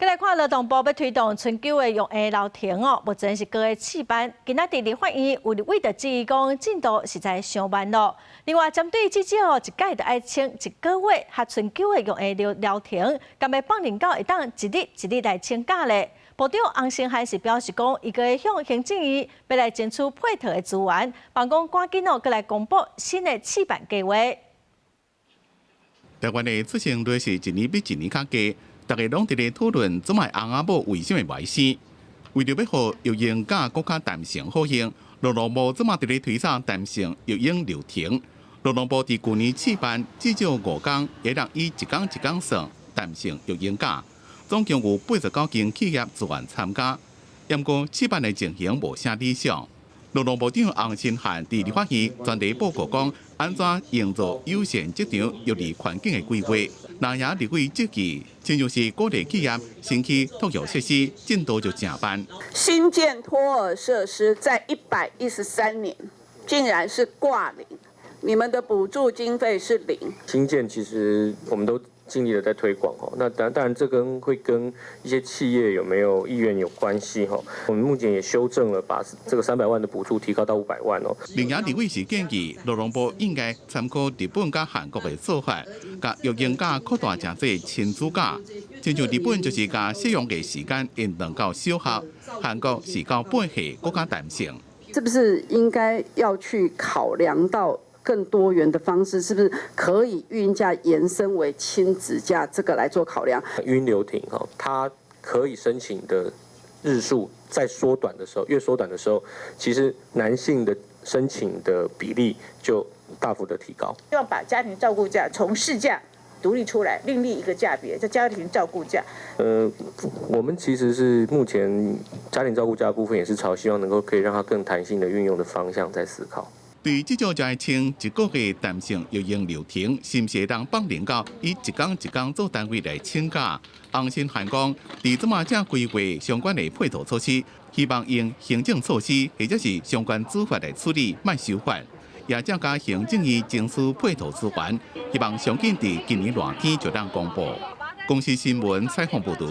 再来看劳动部要推动春秋的用下留停哦，目前是各个试办。今仔日立法院有立委就质疑讲进度实在上慢咯。另外，针对至少一届就爱请一个月，和春秋的用下留停，敢要放领到会当一日一日来请假咧？部长洪胜汉是表示讲，伊个会向行政院要来争取配套的资源，办公赶紧哦，过来公布新的试办计划。台湾的出生率是一年比一年较低。大家拢伫咧讨论怎卖翁仔某为什么袂死？为着要互育婴假更较弹性好用，劳动部怎嘛伫咧推动弹性育婴留停？劳动部伫去年试办至少5天，也让以一天一天算弹性育婴假，总共有89间企业自愿参加。不过试办的情形无啥理想。劳动部长洪胜汉伫立法院专题报告讲，安怎营造友善职场育儿环境的规划。那也立委积极，亲像是鼓励企业新起托育设施，进度就正慢。新建托儿设施在113年竟然是挂零，你们的补助经费是0。新建其实我们都尽力的在推广哦，那当然这会跟一些企业有没有意愿有关系哈。我们目前也修正了，把这个300万的补助提高到500万哦。另外，立委是建议劳动部应该参考日本甲韩国的做法，甲育婴假扩大成做亲子假。亲像日本就是甲适用的时间延长到小学，韩国是到8岁，更加弹性。是不是应该要去考量到更多元的方式？是不是可以育婴假延伸为亲子假？这个来做考量。育婴留停哈，它可以申请的日数在缩短的时候，越缩短的时候，其实男性的申请的比例就大幅的提高。希望把家庭照顾假从事假独立出来，另立一个假别，叫家庭照顾假。我们其实是目前家庭照顾假的部分也是朝希望能够可以让它更弹性的运用的方向在思考。对至少才请一个月弹性育婴留停，是毋是会当放领到以一天一天做单位来请假？洪胜汉讲，伫怎么正规划相关的配套措施，希望用行政措施或者是相关处罚来处理，莫修法。也正甲行政院争取配套资源，希望上紧伫今年热天就当公布。公司新闻采访报道。